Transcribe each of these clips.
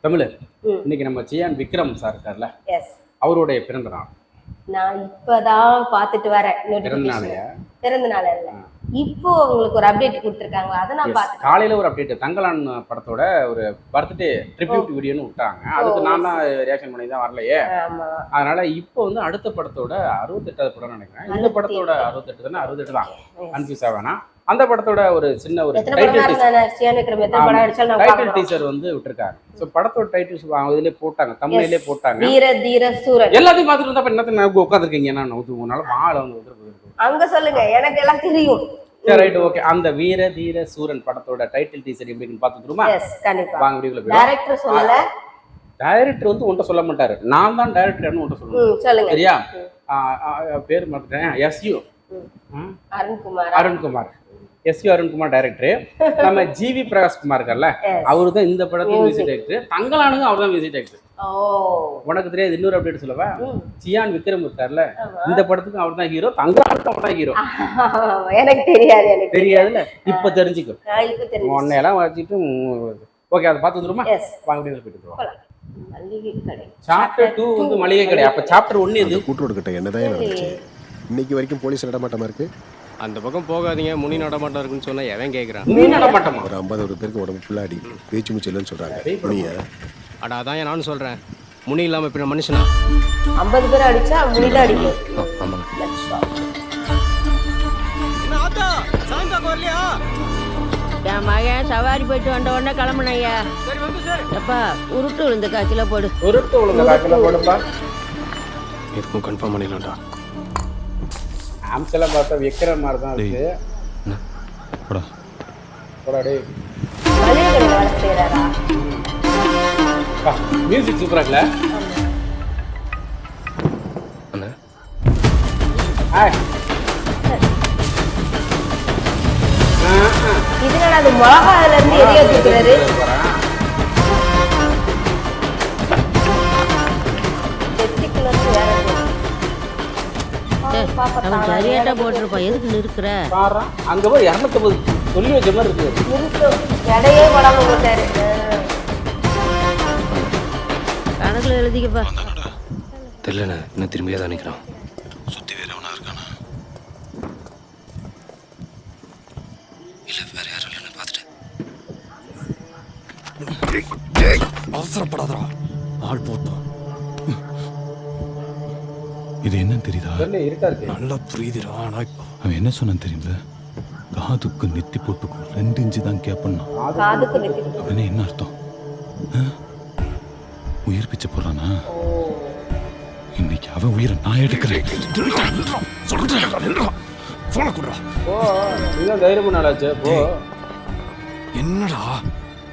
தமிழர் இன்னைக்கு நம்ம சியான் விக்ரம் சார் இருக்கார்ல, எஸ் அவருடைய பிறந்த நாள். நான் இப்பதான் பார்த்துட்டு வரேன். பிறந்த நாளையா? பிறந்த நாள் இல்ல, இப்போ உங்களுக்கு ஒரு அப்டேட் கொடுத்துருக்காங்க, அதை நான் பார்த்தேன். காலையில ஒரு அப்டேட், தங்கலான் படத்தோட ஒரு பர்த்டே ட்ரிபியூட் வீடியோன்னு விட்டாங்க. அதுக்கு நான் தான் ரியாக்ஷன் பண்ணி தான் வரலையே. அதனால இப்போ வந்து அடுத்த படத்தோட 68வது படம் நினைக்கிறேன். இந்த படத்தோட 68 தானே, 68 தான், கன்ஃபியூஸ் ஆவேனா. அந்த படத்தோட ஒரு சின்ன ஒரு டைட்டில் டீசர் வந்து விட்டுருக்காங்க. ஸோ படத்தோட டைட்டில்ஸ் இதுலேயே போட்டாங்க, தமிழ்லேயே போட்டாங்க. வீர தீர சூரன் எல்லாத்தையும் பார்த்துட்டு இருந்தா என்னத்தை உட்காந்துருக்கீங்க? என்ன உங்களால மாலை வந்து அங்க சொல்லுங்க, எனக்கு எல்லாம் தெரியும். சரி, ரைட், ஓகே. அந்த வீர தீர சூரன் படத்தோட டைட்டில் டீசர் எப்படின்னு பார்த்துட்டுருமா? வாங்க வீடியோக்குள்ள போய். டைரக்டர் சொல்லல, டைரக்டர் வந்து ஒன்றை சொல்ல மாட்டாரு, நான் தான் டைரக்டர்னு ஒன்றை சொல்லுங்க. சரியா? பேர் மாட்டேன், S U Arunkumar. S U Arunkumar director. நம்ம ஜிவி பிரகாஷ்குமார் இருக்கார்ல, அவரு தான் இந்த படத்துக்கு மியூசிக் டைரக்டர். தங்கலானுங்க அவர் தான் மியூசிக் டைரக்டர். உனக்கு தெரியாது இன்னொரு அப்டேட் சொல்லவா? சியான் விக்ரம் இருக்கார்ல, இந்த படத்துக்கு அவர் தான் ஹீரோ, தங்கலானுக்கு அவர் தான் ஹீரோ. எனக்கு தெரியாதுல்ல, இப்ப தெரிஞ்சுக்கும். உன்னையெல்லாம் வச்சுட்டு ஓகே, அதை பார்த்து வந்துருமா? வாங்க போயிட்டு சாப்டர் 2 வந்து மளிகை கடை. அப்ப சாப்டர் 1 இது கூட்டுரோடு கிட்ட என்னதான் நடந்துச்சு? இன்னைக்கு வரைக்கும் போலீஸ் நடமாட்டமா இருக்கு. அந்த பக்கம் போகாதீங்க, முனி நடமாட்டம் இருக்குன்னு சொன்னா எவன் கேட்குறான்? முனி நடமாட்டமா? ஒரு 50 பேருக்கு உடம்பு ஃபுல்லா அடி, பேச்சு மூச்சு இல்லைன்னு சொல்றாங்க. முனியா? அடா, அதான் நானும் சொல்றேன், முனி இல்லாம இப்ப மனுஷனா? 50 பேர் அடிச்சா முனி தான் அடிக்கும். என் மகன் சவாரி போயிட்டு வந்த உடனே கிளம்புனையா. அப்பா உருட்டு விழுந்த காய்ச்சல போடு. உருட்டு விழுந்த காய்ச்சல போடுப்பா. எதுக்கும் கன்ஃபார்ம் பண்ணிடலாம்டா. ஆம்செல்லாம் பார்த்தா விக்ரம் மாதிரி தான் இருக்கு. போடா போடா டேய். மளிகை கடை வேலை செய்யறாரா? மியூசிக் சூப்பரா இருக்குல்ல? அண்ணா ஹாய். இதுல அது மிளகாயில இருந்து எரிய தூக்குறாரு. அவன் சரியாட்டா போட்டிருப்பான், எதுக்கு நிற்கிற? அங்க போய் 250 சொல்லி வச்ச மாதிரி இருக்கு. எடையே போடாம போட்டாரு. கணக்குல எழுதிக்கப்பா. தெரியலண்ணே, இன்னும் திரும்பியா தான் நிற்கிறான். சுத்தி வேற எவனா இருக்கானா? இல்ல வேற யாரும் இல்லைன்னு பார்த்துட்டு. அவசரப்படாதடா, ஆள் போட்டோம். இது என்னன்னு தெரியுதா? இருட்டா இருக்கு. நல்லா புரியுதுடா. ஆனா அவன் என்ன சொன்னான்னு தெரியுங்களா? காதுக்கு நெத்தி போட்டுக்கும் 2 இன்ச்சு தான் கேப்பண்ணா. காதுக்கு நெத்தி அவனே என்ன அர்த்தம்? உயிர் பிச்சை போடுறானா? இன்னைக்கு அவன் உயிரை நான் எடுக்கிறேன். ஓ, இதுதான் தைரியம் நாளாச்சு. போ. என்னடா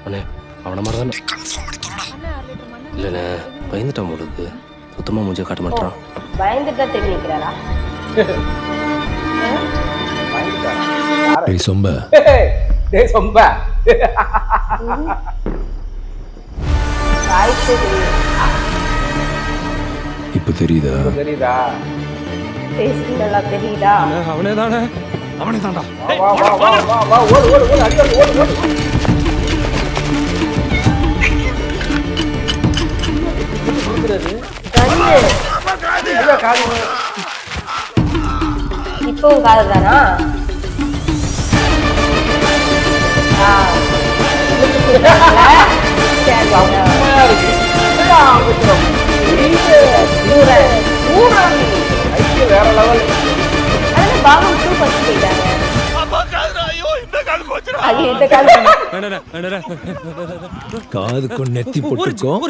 அண்ணே, அவனை மாதிரி தானே? இல்லைண்ணே, பயந்துட்டான் போலுக்கு. சுத்தமாக மூஞ்சியை காட்ட மாட்டான். பயந்துட்டா தெரிவிக்கிறாரா? டேய் சொம்ப, டேய் சொம்ப. இப்ப தெரியுதா? தெரியுதா? நல்லா தெரியுதா? அவனே தானே, அவனே தான்டா. வா வா வா வா வா, ஓடு ஓடு ஓடு, அடி ஓடு ஓடு. இப்பவும் காது தானா? வேற லெவல். பாபு 2 ஃபர்ஸ்ட் போயிட்டாங்க. காதுக்கு நெத்தி போட்டுக்கோம்.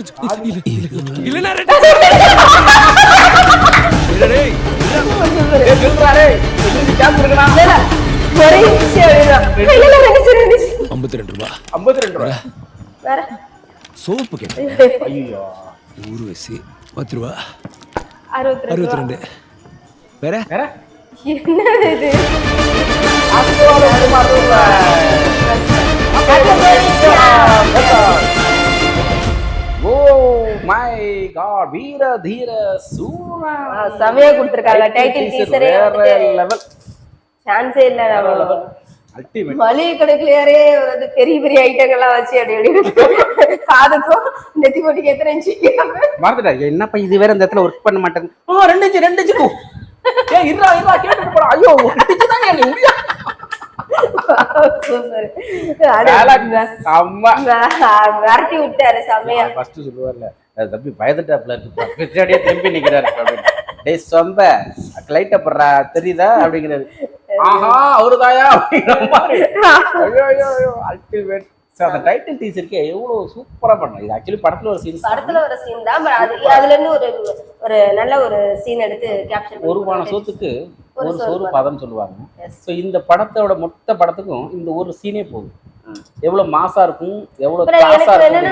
$52. சோப்பு கேட்டேன். ஐயோ, ஊர்வசி 10 ரூபா. 62. வேற வேற என்னது இது? ஓ மை காட், வீர தீர சூரன். சமயா கொடுத்திருக்காங்க டைட்டில் டீசரே. வேற லெவல். சான்ஸே இல்ல. அல்டிமேட். மளிகை கடைக்குள்ளாரே வந்து பெரிய பெரிய ஐட்டங்கள்லாம் வச்சு அப்படி காதுக்கும் நெத்தி போட்டிக்கு எத்தனை இன்ச்சு மறந்துட்டா என்னப்பா இது வேற இந்த இடத்துல ஒர்க் பண்ண மாட்டேங்க. 2 இன்ச்சு ஏன் இருடா கேட்டுட்டு போறா. ஐயோ 1 இன்ச்சு தான் நீ முடியா. விரட்டி விட்டாரு செமையா. ஃபர்ஸ்ட் சொல்லுவார்ல தம்பி பயந்துட்டாப்ல இருக்கு பின்னாடியே திரும்பி நிக்கிறாரு அப்படின்னு. டேய் சொம்ப லைட்டா போடுறா தெரியுதா அப்படிங்கிறாரு. ஆஹா அவருதாயா அப்படிங்கிற மாதிரி. ஐயோ அல்டிமேட். அந்த டைட்டில் டீசருக்கே எவ்வளவு சூப்பரா பண்ணோம். இது ஆக்சுவலி படத்துல ஒரு சீன் தான். அதுல இருந்து ஒரு நல்ல ஒரு சீன் எடுத்து கேப்சர். ஒரு பானை சோத்துக்கு ஒரு சோறு பதம் சொல்லுவாங்க. ஸோ இந்த படத்தோட மொத்த படத்துக்கும் இந்த ஒரு சீனே போதும். எவ்வளவு மாசா இருக்கும், எவ்வளவு காசா இருக்கும்.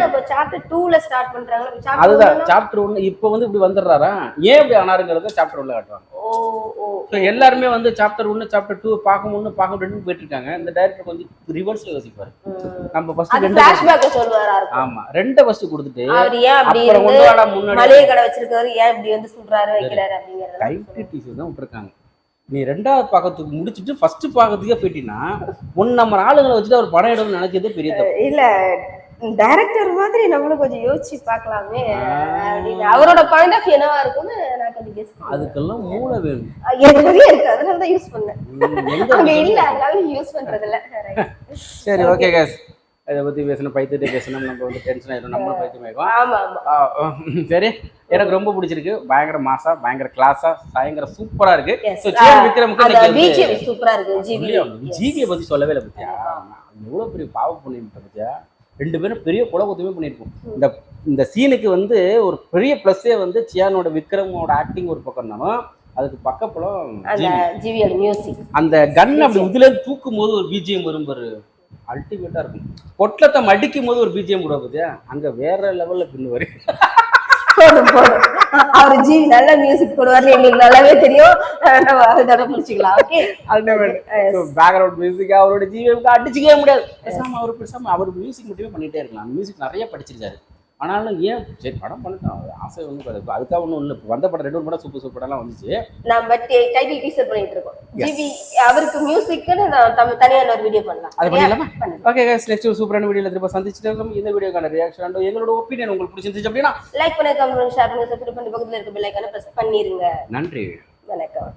அதுதான் சாப்டர் 1. இப்போ வந்து இப்படி வந்துடுறாரா, ஏன் இப்படி ஆனாருங்கிறத சாப்டர் 1 காட்டுவாங்க. எல்லாருமே வந்து சாப்டர் 1 சாப்டர் 2 பார்க்கும் 1 பார்க்கும் 2 போயிட்டு இருக்காங்க. இந்த டைரக்டர் கொஞ்சம் ரிவர்ஸ்ல யோசிப்பாரு. நம்ம ஃபர்ஸ்ட் 2 சொல்லுவாரா. ஆமா 2 ஃபர்ஸ்ட் கொடுத்துட்டு அவர் ஏன் அப்படி வந்து மளிகை கடை வச்சிருக்காரு, ஏன் இப்படி வந்து சொல்றாரு வைக்கிறாரு அப்படிங்கறது டைட்டில் டீசர் தான் விட்டுருக்காங்க. நீ 2வது பாக்கத்துக்கு முடிச்சுட்டு ஃபர்ஸ்ட் பாக்கத்துக்கே போயிட்டீங்கன்னா நம்ம ஆளுங்களை வச்சுட்டு அவர் படம் எடுக்கணும்னு நினைச்சதே பெரிய தப்பு. இல்ல டைரக்டர் மாதிரி நம்மளும் கொஞ்சம் யோசிச்சு பார்க்கலாமே அப்படின்னு அவரோட பாயிண்ட் ஆஃப் என்னவா இருக்கும்னு நான் கொஞ்சம் கெஸ் பண்ணேன். அதுக்கெல்லாம் மூளை வேணும். எனக்கு நிறைய இருக்கு, அதனால தான் யூஸ் பண்ணேன். அங்க இல்ல அதனால யூஸ் பண்றது இல்ல. சரி ஓகே गाइस, இதை பத்தி பேசணும், பைத்தியத்தை பேசணும், நம்ம வந்து டென்ஷன் ஆயிடும், நம்மளும் பைத்தியமாயிடும். ஆமா ஆமா சரி, எனக்கு ரொம்ப பிடிச்சிருக்கு. பயங்கர மாசா, பயங்கர கிளாஸா, பயங்கர சூப்பரா இருக்கு. சோ சியான் விக்ரமுக்கு பிஜிஎம் சூப்பரா இருக்கு. ஜிவியை பத்தி சொல்லவே இல்லை பத்தியா. எவ்வளவு பெரிய பாவம் பண்ணிட்டு பத்தியா. 2 பேரும் பெரிய குலகுத்தமே பண்ணியிருக்கோம். இந்த சீனுக்கு வந்து ஒரு பெரிய பிளஸ்ஸே வந்து சியானோட விக்ரமோட ஆக்டிங் ஒரு பக்கம் இருந்தாலும் அதுக்கு பக்கப்புறம் ஜிவியோட மியூசிக். அந்த கன் அப்படி இதுல தூக்கும் போது ஒரு பிஜிஎம் வரும் பாரு, அல்டிமேட்டா இருக்கும். பொட்டலத்தை மடிக்கும் போது ஒரு பிஜிஎம் கூட பத்தியா, அங்க வேற லெவல்ல பின்னுவாரு. போடும் அவரு ஜிவி நல்ல மியூசிக் போடுவாரு, எங்களுக்கு நல்லாவே தெரியும். நம்ம அதோட முடிச்சுக்கலாம். ஓகே, பேக்ரவுண்ட் மியூசிக் அவரோட ஜிவிக்கு அடிச்சுக்கவே முடியாது. பேசாம அவர் மியூசிக் மட்டுமே பண்ணிட்டே இருக்கலாம். மியூசிக் நிறைய படிச்சிருக்காரு. ஆனாலும் ஏன் சரி படம் பண்ணிட்டோம், ஆசை ஒன்றும் அதுக்காக ஒன்றும் இல்லை. இப்போ வந்த படம் 2 படம் சூப்பர் படம்லாம் வந்துச்சு. நம்ம டைட்டில் டீசர் பண்ணிட்டு இருக்கோம். ஜிவி அவருக்கு மியூசிக்னு நம்ம தனியாக ஒரு வீடியோ பண்ணலாம். அது பண்ணிடலாமா? ஓகே गाइस, நெக்ஸ்ட் ஒரு சூப்பரான வீடியோல திரும்ப சந்திச்சுட்டு இருக்கோம். இந்த வீடியோக்கான ரியாக்ஷன் அண்ட் எங்களோட ஒப்பீனியன் உங்களுக்கு பிடிச்சிருந்துச்சு அப்படின்னா லைக் பண்ணுங்க, கமெண்ட் பண்ணுங்க, ஷேர் பண்ணுங்க, சப்ஸ்கிரைப் பண்ணி பக்கத்துல இருக்க பெல் ஐகானை பிரஸ் பண்ணிருங்க. நன்றி, வணக்கம்.